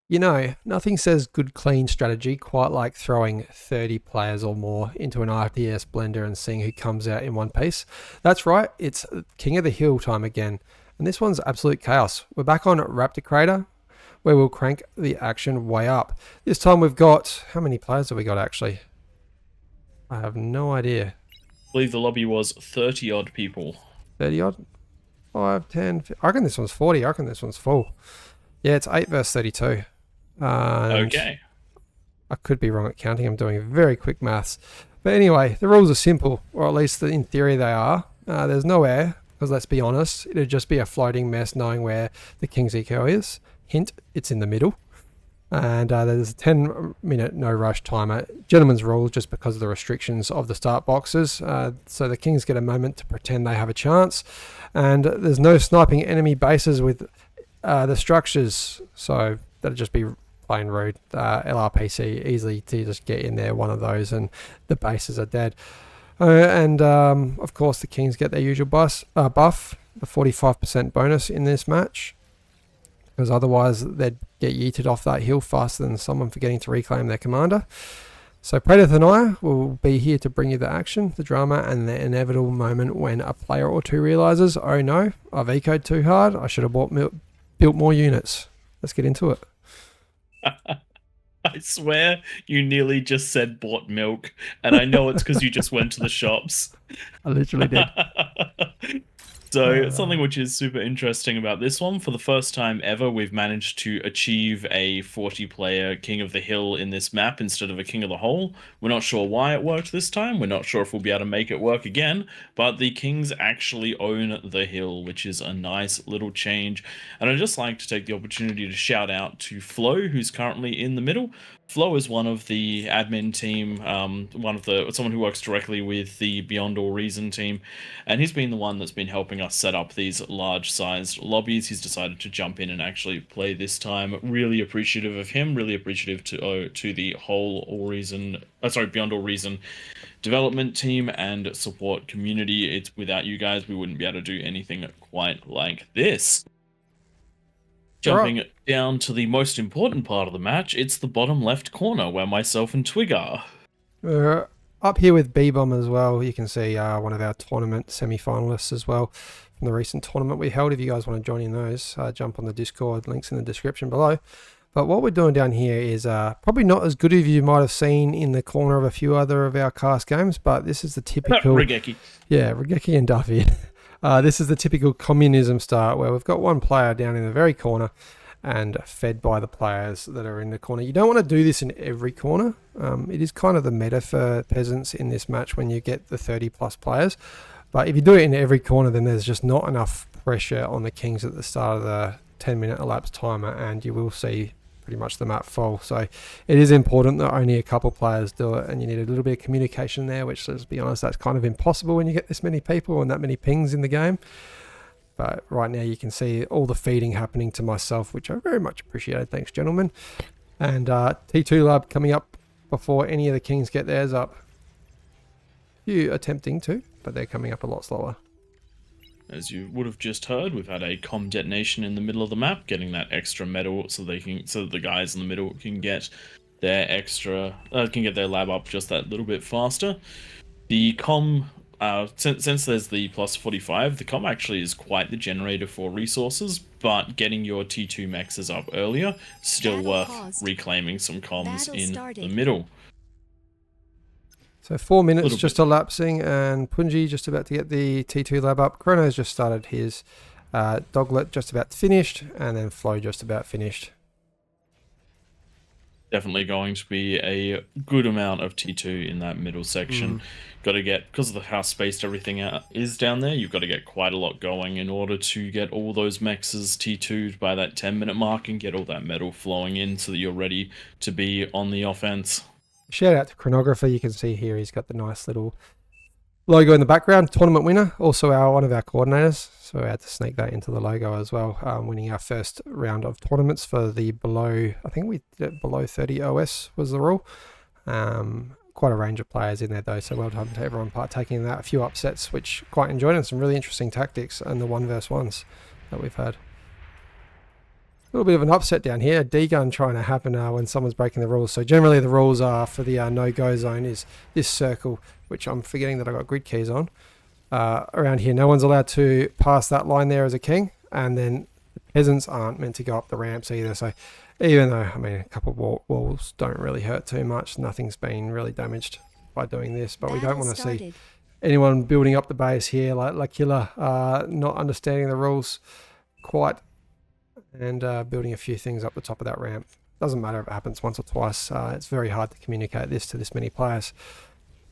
You know, nothing says good clean strategy quite like throwing 30 players or more into an RTS blender and seeing who comes out in one piece. That's right, it's King of the Hill time again. And this one's absolute chaos. We're back on Raptor Crater, where we'll crank the action way up. This time we've got, how many players have we got actually? I have no idea. I believe the lobby was 30 odd people. 30 odd? 5, 10, I reckon this one's 40. I reckon this one's full. Yeah, it's 8 versus 32. And Okay. I could be wrong at counting. I'm doing very quick maths. But anyway, the rules are simple, or at least in theory they are. There's no air, because let's be honest, it'd just be a floating mess knowing where the King's Eco is. Hint, it's in the middle. And there's a 10-minute no rush timer. Gentleman's rule, just because of the restrictions of the start boxes. So the Kings get a moment to pretend they have a chance. And there's no sniping enemy bases with the structures. So that'll just be plain rude. LRPC, easily to just get in there, one of those, and the bases are dead. And of course, the Kings get their usual buff, the 45% bonus in this match, because otherwise they'd get yeeted off that hill faster than someone forgetting to reclaim their commander. So Predator and I will be here to bring you the action, the drama, and the inevitable moment when a player or two realizes, oh no, I've ecoed too hard, I should have built more units. Let's get into it. I swear you nearly just said bought milk, and I know it's because you just went to the shops. I literally did. So something which is super interesting about this one, for the first time ever, we've managed to achieve a 40-player King of the Hill in this map instead of a King of the Hole. We're not sure why it worked this time. We're not sure if we'll be able to make it work again, but the Kings actually own the hill, which is a nice little change. And I'd just like to take the opportunity to shout out to Flo, who's currently in the middle. Flo is one of the admin team, someone who works directly with the Beyond All Reason team, and he's been the one that's been helping us set up these large-sized lobbies. He's decided to jump in and actually play this time. Really appreciative of him. Really appreciative to the whole Beyond All Reason development team and support community. It's without you guys, we wouldn't be able to do anything quite like this. Jumping down to the most important part of the match, it's the bottom left corner where myself and Twig are. We're up here with B-Bomb as well. You can see one of our tournament semi-finalists as well from the recent tournament we held. If you guys want to join in those, jump on the Discord, links in the description below. But what we're doing down here is probably not as good as you might have seen in the corner of a few other of our cast games, but this is the typical... Regeki. Yeah, Regeki and Duffy. This is the typical communism start where we've got one player down in the very corner and fed by the players that are in the corner. You don't want to do this in every corner. It is kind of the meta for peasants in this match when you get the 30 plus players. But if you do it in every corner, then there's just not enough pressure on the Kings at the start of the 10-minute elapsed timer, and you will see pretty much the map fall. So it is important that only a couple players do it, and you need a little bit of communication there, which, let's be honest, that's kind of impossible when you get this many people and that many pings in the game. But right now you can see all the feeding happening to myself, which I very much appreciate. Thanks, gentlemen. And T2 Lab coming up before any of the Kings get theirs up. Few attempting to, but they're coming up a lot slower. As you would have just heard, we've had a comm detonation in the middle of the map, getting that extra metal so that the guys in the middle can get their lab up just that little bit faster. The comm, since there's the plus 45, the comm actually is quite the generator for resources, but getting your T2 maxes up earlier, still worth reclaiming some comms in the middle. So 4 minutes just elapsing, and Punji just about to get the T2 lab up. Chrono's just started his. Doglet just about finished, and then Flo just about finished. Definitely going to be a good amount of T2 in that middle section. Got to get, because of how spaced everything is down there, you've got to get quite a lot going in order to get all those mexes T2'd by that 10-minute mark and get all that metal flowing in so that you're ready to be on the offense. Shout out to Chronographer. You can see here he's got the nice little logo in the background. Tournament winner, also one of our coordinators. So we had to sneak that into the logo as well. Winning our first round of tournaments for the below, I think we did it below 30 OS was the rule. Quite a range of players in there though, so well done to everyone partaking in that. A few upsets which quite enjoyed, and some really interesting tactics and the 1 versus 1s that we've had. little bit of an upset down here. A D-gun trying to happen when someone's breaking the rules. So generally the rules are for the no-go zone is this circle, which I'm forgetting that I got grid keys on. Around here, no one's allowed to pass that line there as a king, and then the peasants aren't meant to go up the ramps either. So even though, I mean, a couple of walls don't really hurt too much, nothing's been really damaged by doing this, but we don't want to see anyone building up the base here like L'Aquila, not understanding the rules quite, and building a few things up the top of that ramp. Doesn't matter if it happens once or twice. It's very hard to communicate this to this many players.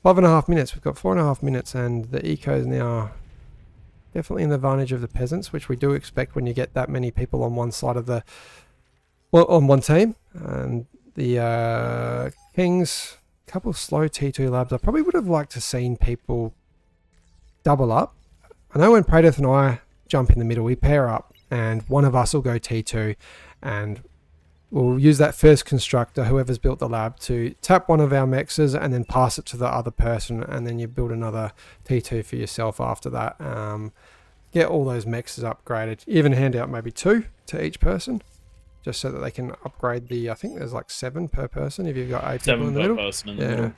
5.5 minutes. We've got 4.5 minutes, and the eco is now definitely in the advantage of the peasants, which we do expect when you get that many people on one side of the, well, on one team. And the kings, a couple of slow T2 labs. I probably would have liked to seen people double up. I know when Praedyth and I jump in the middle, we pair up, and one of us will go T2, and we'll use that first constructor, whoever's built the lab, to tap one of our mexes and then pass it to the other person, and then you build another T2 for yourself after that. Get all those mexes upgraded. Even hand out maybe 2 to each person, just so that they can upgrade the, I think there's like 7 per person if you've got 8 people in the middle. 7 per person in the middle.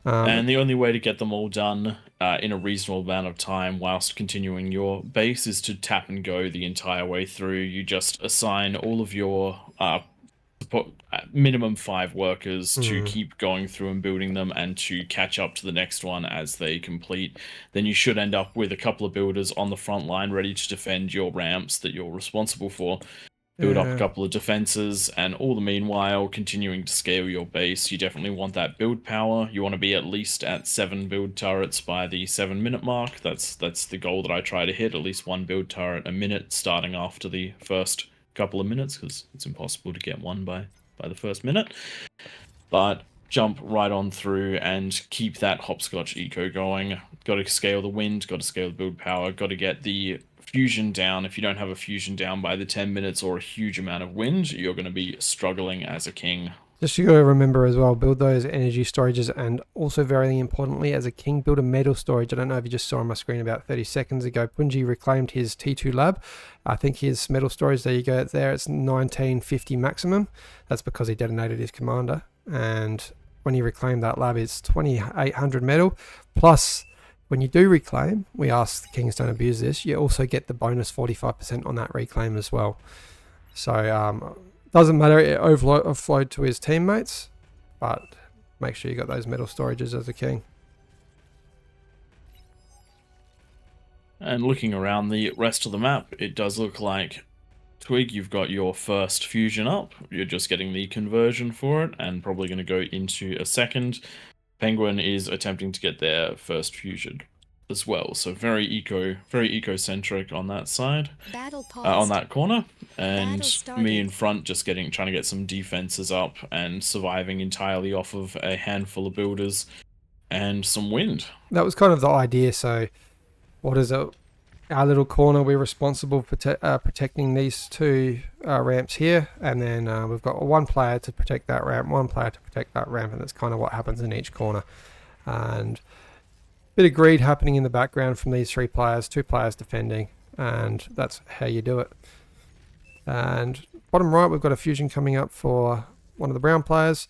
And the only way to get them all done in a reasonable amount of time whilst continuing your base is to tap and go the entire way through. You just assign all of your minimum 5 workers to keep going through and building them, and to catch up to the next one as they complete. Then you should end up with a couple of builders on the front line ready to defend your ramps that you're responsible for. Build up a couple of defenses, and all the meanwhile continuing to scale your base. You definitely want that build power. You want to be at least at 7 build turrets by the 7-minute mark. That's the goal that I try to hit, at least 1 build turret a minute starting after the first couple of minutes, because it's impossible to get one by the first minute. But jump right on through and keep that hopscotch eco going. Got to scale the wind, got to scale the build power, got to get the fusion down. If you don't have a fusion down by the 10 minutes or a huge amount of wind, you're going to be struggling as a king. Just you got to remember as well, build those energy storages, and also very importantly as a king, build a metal storage. I don't know if you just saw on my screen about 30 seconds ago, Punji reclaimed his T2 lab. I think his metal storage, there you go, it's there, it's 1950 maximum. That's because he detonated his commander, and when he reclaimed that lab, it's 2800 metal, plus when you do reclaim, we ask the kings don't abuse this, you also get the bonus 45% on that reclaim as well. So doesn't matter, it overflowed to his teammates, but make sure you got those metal storages as a king. And looking around the rest of the map, it does look like Twig, you've got your first fusion up. You're just getting the conversion for it, and probably going to go into a second. Penguin is attempting to get their first fusion as well, so very eco-centric on that side, on that corner. And me in front just trying to get some defenses up and surviving entirely off of a handful of builders and some wind. That was kind of the idea. So what is it? Our little corner, we're responsible for protecting these 2 ramps here, and then we've got 1 player to protect that ramp, 1 player to protect that ramp, and that's kind of what happens in each corner. And a bit of greed happening in the background from these 3 players, 2 players defending, and that's how you do it. And bottom right, we've got a fusion coming up for one of the brown players.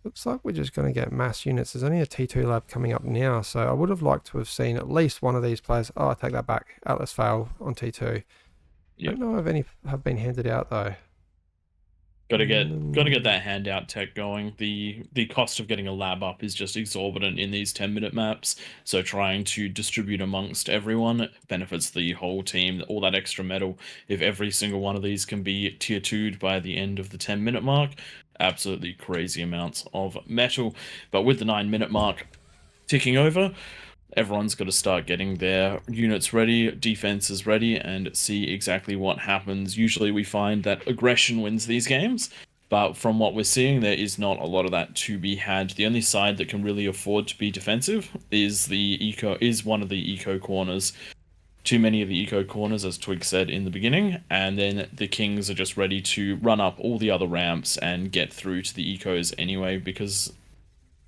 Looks like we're just going to get mass units. There's only a T2 lab coming up now, so I would have liked to have seen at least one of these players. Oh, I take that back. Atlas fail on T2. Yep. I don't know if any have been handed out though. Got to get that handout tech going. The cost of getting a lab up is just exorbitant in these 10-minute maps. So trying to distribute amongst everyone benefits the whole team. All that extra metal, if every single one of these can be tier 2'd by the end of the 10-minute mark, absolutely crazy amounts of metal. But with the 9-minute mark ticking over, everyone's got to start getting their units ready, defenses ready, and see exactly what happens. Usually we find that aggression wins these games, but from what we're seeing, there is not a lot of that to be had. The only side that can really afford to be defensive is one of the eco corners. Too many of the eco corners, as Twig said in the beginning, and then the kings are just ready to run up all the other ramps and get through to the ecos anyway, because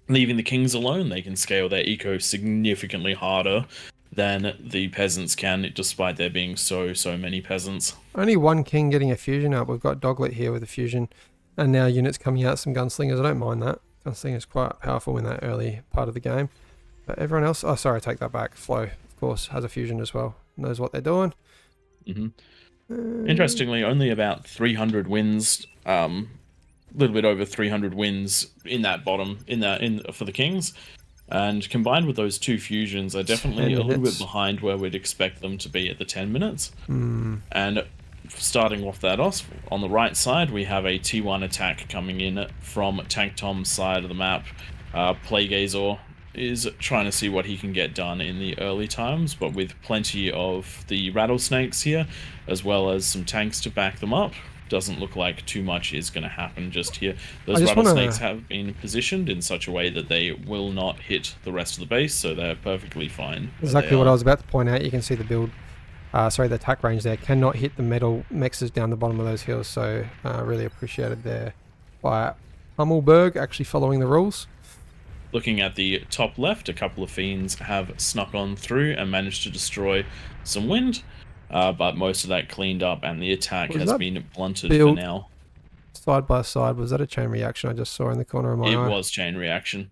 leaving the kings alone, they can scale their eco significantly harder than the peasants can, despite there being so many peasants. Only one king getting a fusion up. We've got Doglet here with a fusion, and now units coming out, some gunslingers. I don't mind that. Gunslingers quite powerful in that early part of the game. But everyone else, oh sorry, I take that back. Flow, of course, has a fusion as well. Knows what they're doing. Interestingly, only about 300 wins, little bit over 300 wins in that bottom, for the kings. And combined with those two fusions, are definitely a little bit behind where we'd expect them to be at the 10 minutes. And starting off that off, on the right side, we have a T1 attack coming in from Tank Tom's side of the map. Plagueazor is trying to see what he can get done in the early times, but with plenty of the rattlesnakes here, as well as some tanks to back them up. Doesn't look like too much is going to happen just here. Those rattlesnakes have been positioned in such a way that they will not hit the rest of the base, so they're perfectly fine. Exactly what I was about to point out. You can see the build, the attack range there cannot hit the metal mexes down the bottom of those hills, so really appreciated there by Hummelberg actually following the rules. Looking at the top left, a couple of fiends have snuck on through and managed to destroy some wind. But most of that cleaned up, and the attack has been blunted for now. Side by side, was that a chain reaction I just saw in the corner of my eye? It was chain reaction.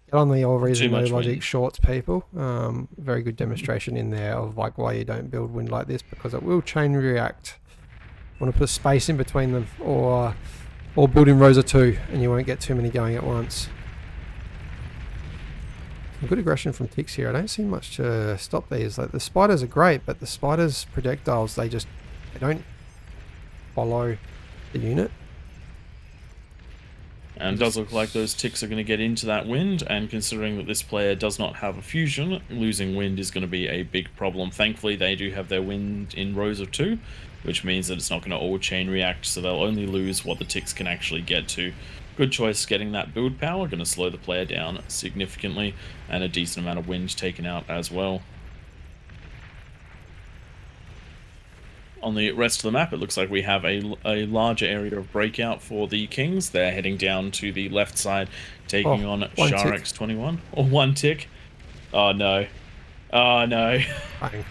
Get on the AllReasonNoLogic shorts, people. Very good demonstration in there of like why you don't build wind like this, because it will chain react. Want to put a space in between them, or build in rows of two, and you won't get too many going at once. Good aggression from Tix here. I don't see much to stop these. Like the spiders are great, but the spiders' projectiles, they don't follow the unit. And it does look like those ticks are going to get into that wind, and considering that this player does not have a fusion, losing wind is going to be a big problem. Thankfully, they do have their wind in rows of two, which means that it's not going to all chain react, so they'll only lose what the ticks can actually get to. Good choice getting that build power, going to slow the player down significantly, and a decent amount of wind taken out as well. On the rest of the map, it looks like we have a larger area of breakout for the Kings. They're heading down to the left side, taking on Sharex 21. Or one tick. Oh no. Oh no.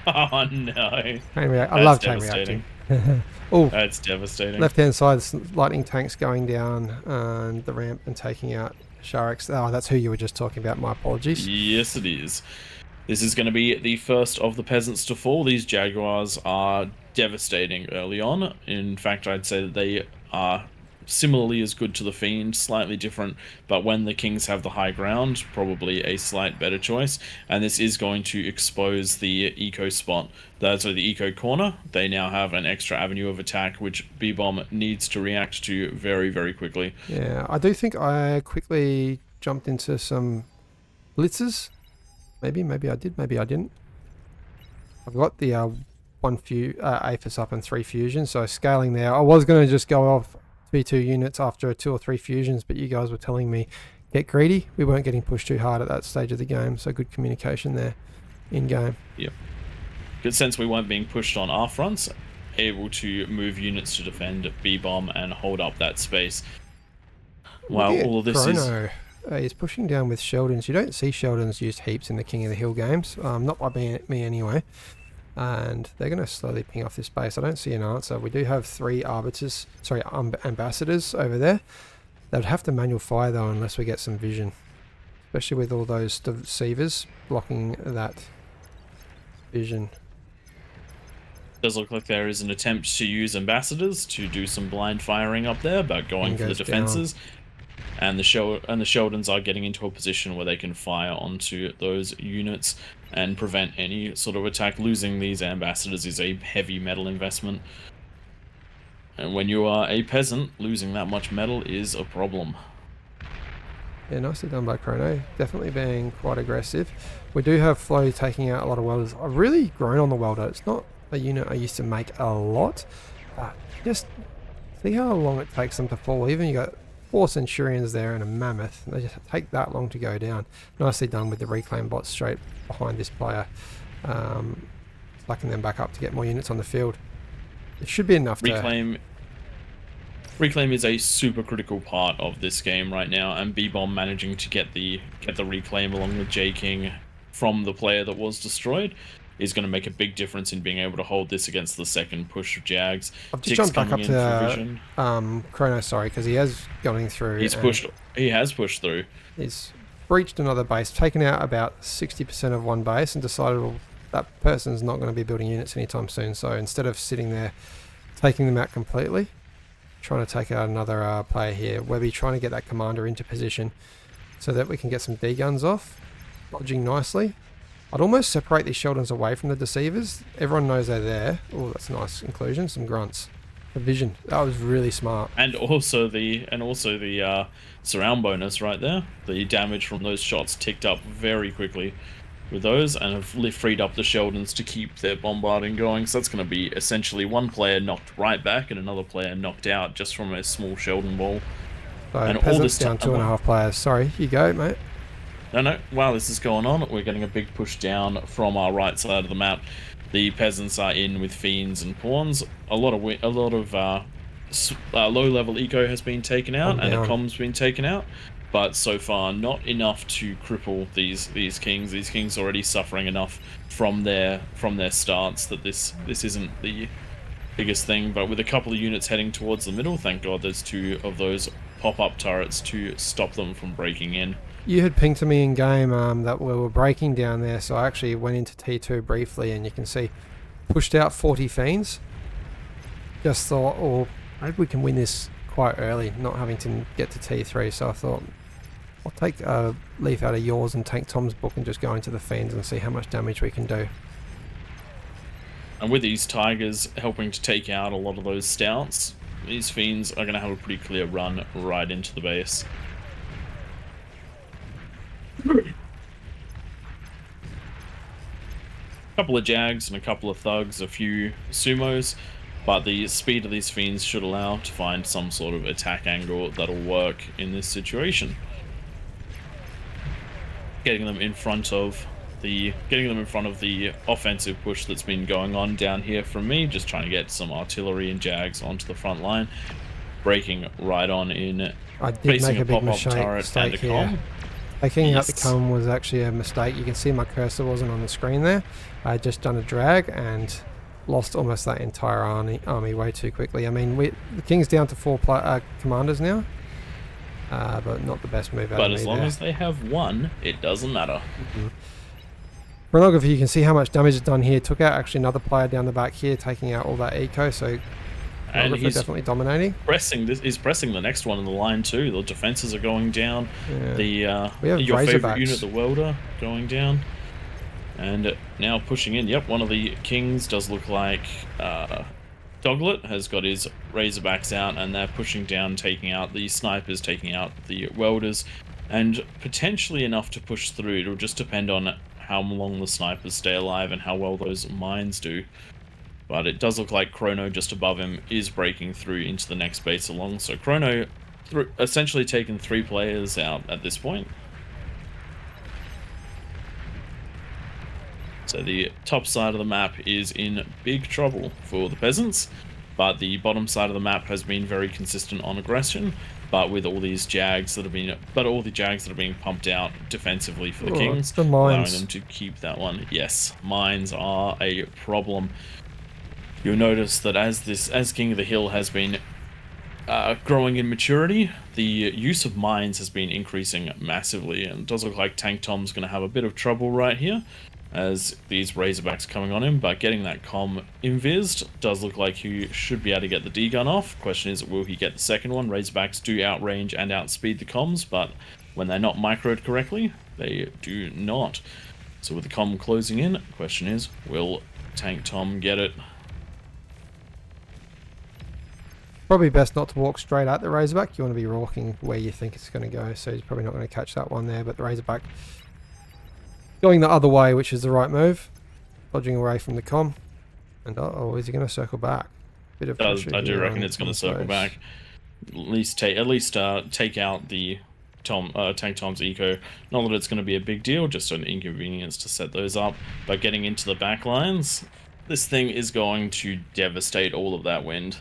Oh no. I love chain reacting. Oh, that's devastating. Left hand side, lightning tanks going down and the ramp and taking out Sharex. Oh, that's who you were just talking about. My apologies. Yes, it is. This is going to be the first of the peasants to fall. These Jaguars are devastating early on. In fact, I'd say that they are similarly as good to the Fiend, slightly different, but when the Kings have the high ground, probably a slight better choice. And this is going to expose the eco spot. So the eco corner, they now have an extra avenue of attack, which B-Bomb needs to react to very, very quickly. Yeah, I do think I quickly jumped into some blitzes. Maybe I did, maybe I didn't. I've got the APHIS up and 3 fusions, so scaling there. I was going to just go off B2 units after 2 or 3 fusions, but you guys were telling me get greedy. We weren't getting pushed too hard at that stage of the game, so good communication there in game. Yep. Good sense we weren't being pushed on our fronts, able to move units to defend B-Bomb and hold up that space. While all of this Chrono. He's pushing down with Sheldons. You don't see Sheldons used heaps in the King of the Hill games, not by me anyway. And they're going to slowly ping off this base. I don't see an answer. We do have 3 ambassadors over there. They'd have to manual fire though unless we get some vision. Especially with all those deceivers blocking that vision. Does look like there is an attempt to use ambassadors to do some blind firing up there, but going for the defenses. And the Sheldons are getting into a position where they can fire onto those units and prevent any sort of attack. Losing these ambassadors is a heavy metal investment. And when you are a peasant, losing that much metal is a problem. Yeah, nicely done by Chrono. Definitely being quite aggressive. We do have Flo taking out a lot of welders. I've really grown on the welder. It's not a unit I used to make a lot, but just see how long it takes them to fall. Even you got 4 Centurions there and a Mammoth. They just take that long to go down. Nicely done with the reclaim bots straight behind this player. Sucking them back up to get more units on the field. It should be enough Reclaim is a super critical part of this game right now, and B-Bomb managing to get the reclaim along with J-King from the player that was destroyed is going to make a big difference in being able to hold this against the second push of Jags. I've just Ticks jumped back coming up in for to vision. Chrono, sorry, because he has gone through. He's pushed. He has pushed through. He's breached another base, taken out about 60% of one base, and decided, well, that person's not going to be building units anytime soon. So instead of sitting there, taking them out completely, trying to take out another player here. Webby trying to get that commander into position so that we can get some D guns off, dodging nicely. I'd almost separate these Sheldons away from the deceivers. Everyone knows they're there. Oh, that's a nice inclusion. Some grunts. The vision. That was really smart. And also the surround bonus right there. The damage from those shots ticked up very quickly with those, and have freed up the Sheldons to keep their bombarding going. So that's going to be essentially one player knocked right back and another player knocked out just from a small Sheldon ball. So and Peasants all this down 2.5 players. Sorry, you go, mate. No, while this is going on, we're getting a big push down from our right side of the map. The peasants are in with fiends and pawns. A lot of low-level eco has been taken out, and a comm's been taken out, but so far not enough to cripple these kings. These kings are already suffering enough from their starts that this isn't the biggest thing. But with a couple of units heading towards the middle, thank God there's 2 of those pop-up turrets to stop them from breaking in. You had pinged to me in game that we were breaking down there, so I actually went into T2 briefly, and you can see pushed out 40 fiends. Just thought, oh, maybe we can win this quite early, not having to get to T3. So I thought, I'll take a leaf out of yours and Tank Tom's book and just go into the fiends and see how much damage we can do. And with these tigers helping to take out a lot of those stouts, these fiends are going to have a pretty clear run right into the base. A couple of Jags and a couple of Thugs, a few Sumos, but the speed of these fiends should allow to find some sort of attack angle that'll work in this situation. Getting them in front of the offensive push that's been going on down here from me, just trying to get some artillery and Jags onto the front line, breaking right on in. I did make a big mistake here. Taking out the comm was actually a mistake. You can see my cursor wasn't on the screen there. I had just done a drag and lost almost that entire army way too quickly. I mean, the King's down to 4 commanders now, but not the best move out of me. But as long as they have 1, it doesn't matter. Pornography, you can see how much damage is done here. Took out actually another player down the back here, taking out all that eco, so and he's definitely dominating. He's pressing the next one in the line too. The defenses are going down. Yeah. Your favorite unit, the welder, going down. And now pushing in. Yep, one of the kings does look like Doglet has got his Razorbacks out, and they're pushing down, taking out the snipers, taking out the welders, and potentially enough to push through. It'll just depend on how long the snipers stay alive and how well those mines do. But it does look like Chrono just above him is breaking through into the next base along. So Chrono essentially taken 3 players out at this point. So the top side of the map is in big trouble for the peasants, but the bottom side of the map has been very consistent on aggression. But with all these Jags that have been, pumped out defensively for the Kings, allowing them to keep that one. Yes, mines are a problem. You'll notice that as King of the Hill has been growing in maturity, the use of mines has been increasing massively, and it does look like Tank Tom's going to have a bit of trouble right here as these Razorbacks coming on him, but getting that comm invised does look like he should be able to get the D-gun off. Question is, will he get the second one? Razorbacks do outrange and outspeed the comms, but when they're not microed correctly, they do not. So with the comm closing in, question is, will Tank Tom get it? Probably best not to walk straight at the Razorback. You want to be rocking where you think it's going to go, so he's probably not going to catch that one there, but the Razorback going the other way, which is the right move. Dodging away from the comm. And is he going to circle back? Bit of I do reckon it's going to circle back. At least take out the Tank Tom's eco. Not that it's going to be a big deal, just an inconvenience to set those up. But getting into the back lines, this thing is going to devastate all of that wind.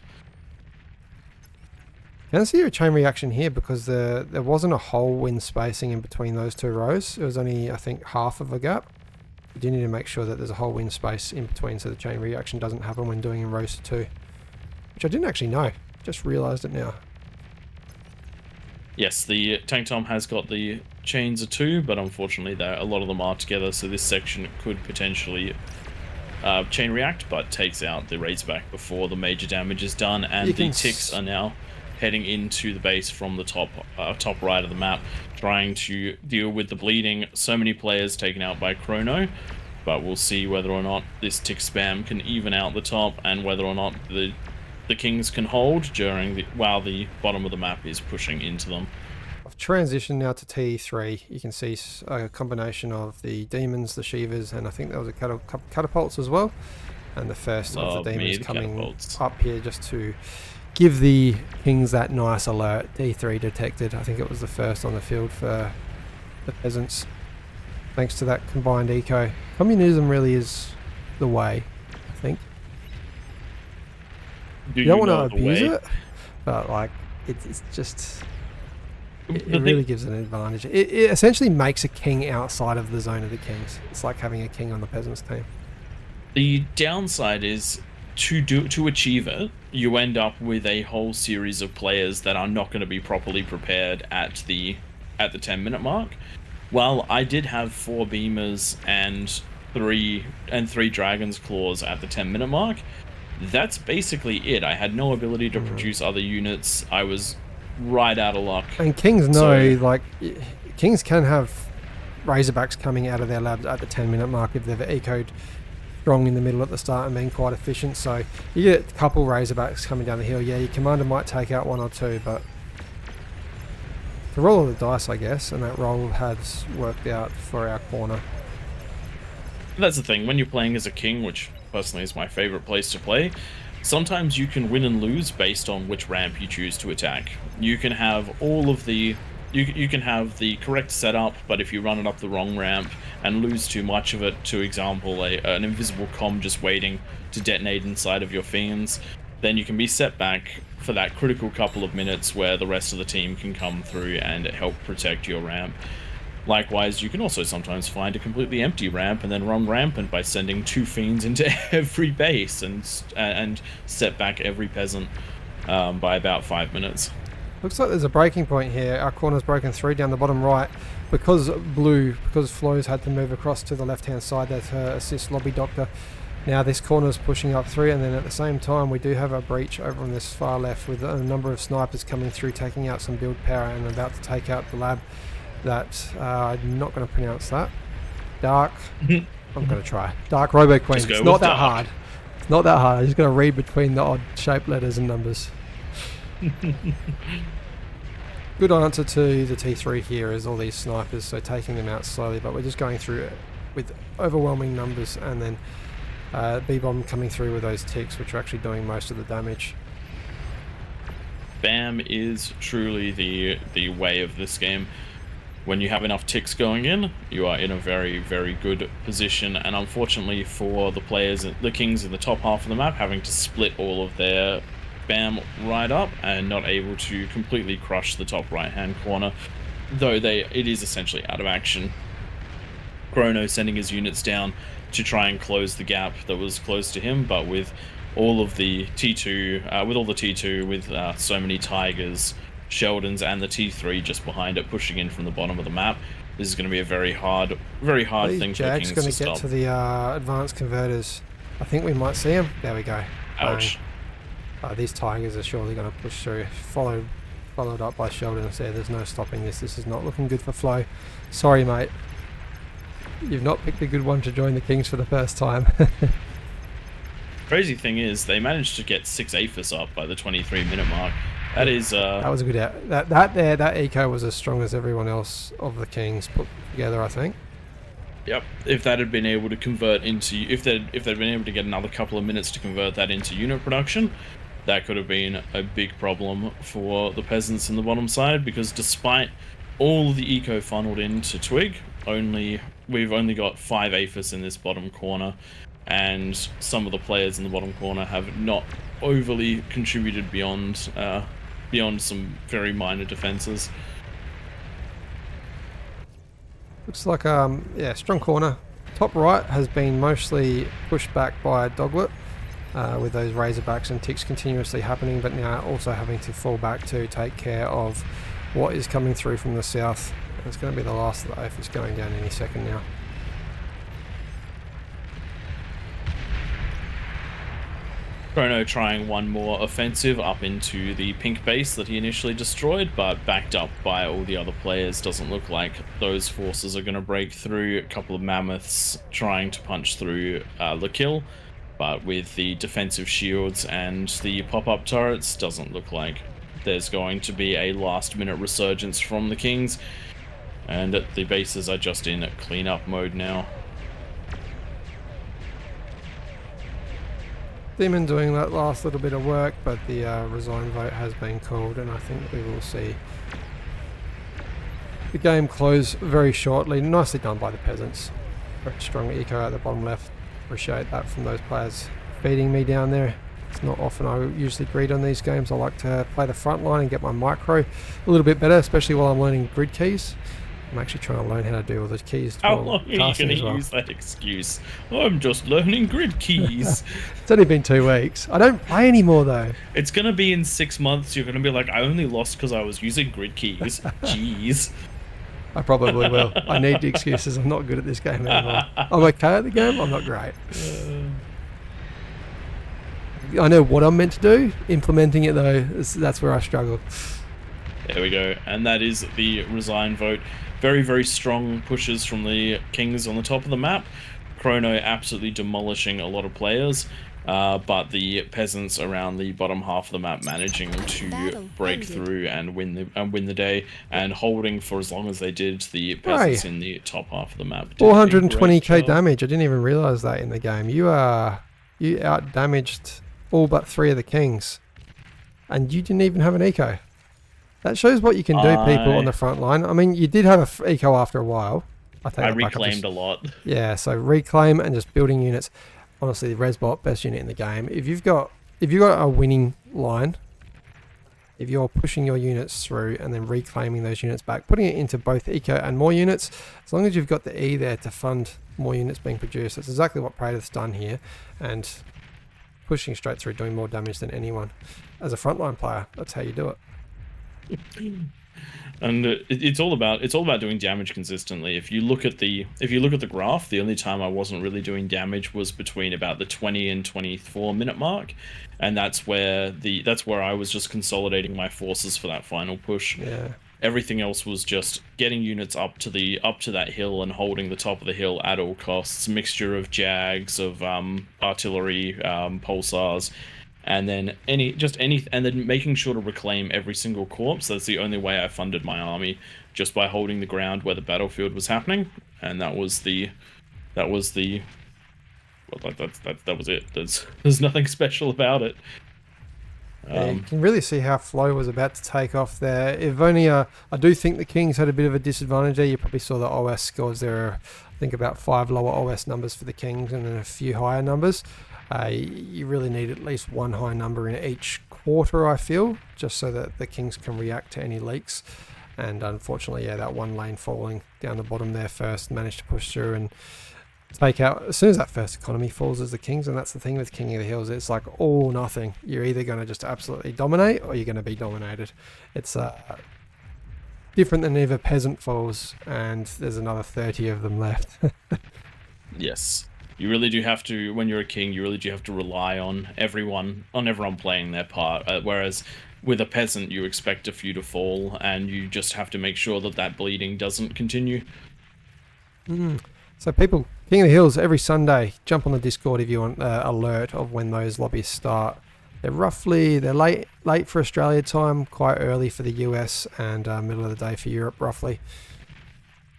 Can I see a chain reaction here, because there wasn't a whole wind spacing in between those 2 rows. It was only, I think, half of a gap. You do need to make sure that there's a whole win space in between so the chain reaction doesn't happen when doing in rows of 2. Which I didn't actually know. Just realised it now. Yes, the tank tom has got the chains of 2, but unfortunately a lot of them are together, so this section could potentially chain react, but takes out the Razorback before the major damage is done, and the ticks are now heading into the base from the top right of the map, trying to deal with the bleeding. So many players taken out by Chrono, but we'll see whether or not this tick spam can even out the top, and whether or not the Kings can hold while the bottom of the map is pushing into them. I've transitioned now to T3. You can see a combination of the demons, the Shivas, and I think there was a couple catapults as well. And the first of the demons coming up here just to give the Kings that nice alert. D3 detected. I think it was the first on the field for the peasants. Thanks to that combined eco. Communism really is the way, I think. You don't want to abuse it, but like it's just it really gives an advantage. It essentially makes a king outside of the zone of the kings. It's like having a king on the peasants team. The downside is to achieve it, you end up with a whole series of players that are not going to be properly prepared at the 10-minute mark. While I did have 4 beamers and 3 dragon's claws at the 10-minute mark, that's basically it. I had no ability to produce other units. I was right out of luck. And Kings know, like, Kings can have Razorbacks coming out of their labs at the 10-minute mark if they've ecoed strong in the middle at the start and being quite efficient. So you get a couple Razorbacks coming down the hill. Yeah, your commander might take out 1 or 2, but the roll of the dice, I guess, and that roll has worked out for our corner. That's the thing. When you're playing as a king, which personally is my favorite place to play, sometimes you can win and lose based on which ramp you choose to attack. You can have all of the you can have the correct setup, but if you run it up the wrong ramp and lose too much of it, to example an invisible comm just waiting to detonate inside of your fiends, then you can be set back for that critical couple of minutes where the rest of the team can come through and help protect your ramp. Likewise, you can also sometimes find a completely empty ramp and then run rampant by sending 2 fiends into every base and set back every peasant by about 5 minutes. Looks like there's a breaking point here. Our corner's broken through down the bottom right because Flo's had to move across to the left-hand side there to assist Lobby Doctor. Now this corner's pushing up through, and then at the same time we do have a breach over on this far left with a number of snipers coming through, taking out some build power and about to take out the lab. That I'm not going to pronounce that. Dark. I'm going to try. Dark Robo Queen. It's not that hard. It's not that hard. I'm just going to read between the odd shaped letters and numbers. Good answer to the T3 here is all these snipers, so taking them out slowly, but we're just going through it with overwhelming numbers, and then B-bomb coming through with those ticks, which are actually doing most of the damage. Bam is truly the way of this game. When you have enough ticks going in, you are in a very, very good position, and unfortunately for the players, the Kings in the top half of the map, having to split all of their Bam right up and not able to completely crush the top right-hand corner, though it is essentially out of action. Chrono sending his units down to try and close the gap that was close to him, but with all of the T2, with so many Tigers, Sheldons, and the T3 just behind it, pushing in from the bottom of the map, this is going to be a very hard thing for the Kings to stop. Jack's going to get to the advanced converters. I think we might see him. There we go. Ouch. These Tigers are surely going to push through. Followed up by Sheldon there. There's no stopping this. This is not looking good for Flo. Sorry, mate. You've not picked a good one to join the Kings for the first time. Crazy thing is, they managed to get 6 APHIS up by the 23-minute mark. That is that was a good out. That eco was as strong as everyone else of the Kings put together, I think. Yep. If that had been able to convert into, if they'd been able to get another couple of minutes to convert that into unit production, that could have been a big problem for the peasants in the bottom side, because despite all the eco funneled into Twig, we've only got 5 APHIS in this bottom corner, and some of the players in the bottom corner have not overly contributed beyond some very minor defenses. Looks like yeah, strong corner. top right has been mostly pushed back by Doglet, with those Razorbacks and ticks continuously happening, but now also having to fall back to take care of what is coming through from the south. It's going to be the last of the oath is going down any second now. Chrono trying one more offensive up into the pink base that he initially destroyed, but backed up by all the other players. Doesn't look like those forces are going to break through. A couple of mammoths trying to punch through the kill, but with the defensive shields and the pop-up turrets, doesn't look like there's going to be a last-minute resurgence from the Kings, and the bases are just in cleanup mode now. Demon doing that last little bit of work, but the resign vote has been called, and I think we will see the game close very shortly. Nicely done by the peasants. Very strong eco at the bottom left. Appreciate that from those players feeding me down there. It's not often I usually greed on these games. I like to play the front line and get my micro a little bit better, especially while I'm learning grid keys. I'm actually trying to learn how to do all the keys. How long are you going to use that excuse? I'm just learning grid keys. It's only been 2 weeks. I don't play anymore though. It's going to be in 6 months. You're going to be like, I only lost because I was using grid keys. Jeez. I probably will. I need the excuses. I'm not good at this game anymore. I'm okay at the game. I'm not great. I know what I'm meant to do. Implementing it though, that's where I struggle. There we go. And that is the resign vote. Very, very strong pushes from the Kings on the top of the map. Chrono absolutely demolishing a lot of players, but the peasants around the bottom half of the map managing to break through and win the day, and holding for as long as they did. The peasants in the top half of the map. 420k damage. I didn't even realize that in the game. You out damaged all but 3 of the Kings, and you didn't even have an eco. That shows what you can do, people on the front line. I mean, you did have an eco after a while. I reclaimed a lot. Yeah, so reclaim and just building units. Honestly, the Resbot, best unit in the game. If you've got a winning line, if you're pushing your units through and then reclaiming those units back, putting it into both eco and more units, as long as you've got the E there to fund more units being produced, that's exactly what Praetor's done here, and pushing straight through, doing more damage than anyone. As a frontline player, that's how you do it. And it's all about doing damage consistently. If you look at the graph, the only time I wasn't really doing damage was between about the 20 and 24 minute mark, and that's where I was just consolidating my forces for that final push. Yeah. Everything else was just getting units up to that hill and holding the top of the hill at all costs. Mixture of jags, of artillery, pulsars. And then and then making sure to reclaim every single corpse. That's the only way I funded my army, just by holding the ground where the battlefield was happening. And that was it. There's nothing special about it. Yeah, you can really see how Flow was about to take off there. If only, I do think the Kings had a bit of a disadvantage there. You probably saw the OS scores. There are, I think, about 5 lower OS numbers for the Kings and then a few higher numbers. You really need at least one high number in each quarter, I feel, just so that the Kings can react to any leaks. And unfortunately, yeah, that one lane falling down the bottom there first managed to push through and take out as soon as that first economy falls as the Kings. And that's the thing with King of the Hills, it's like all or nothing. You're either going to just absolutely dominate or you're going to be dominated. It's different than if a peasant falls and there's another 30 of them left. Yes. You really do have to, when you're a king, you really do have to rely on everyone playing their part. Whereas with a peasant, you expect a few to fall, and you just have to make sure that bleeding doesn't continue. So people, King of the Hills, every Sunday, jump on the Discord if you want alert of when those lobbies start. They're late for Australia time, quite early for the US, and middle of the day for Europe, roughly.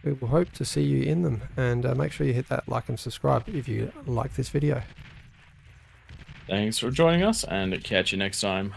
We will hope to see you in them, and make sure you hit that like and subscribe if you like this video. Thanks for joining us, and catch you next time.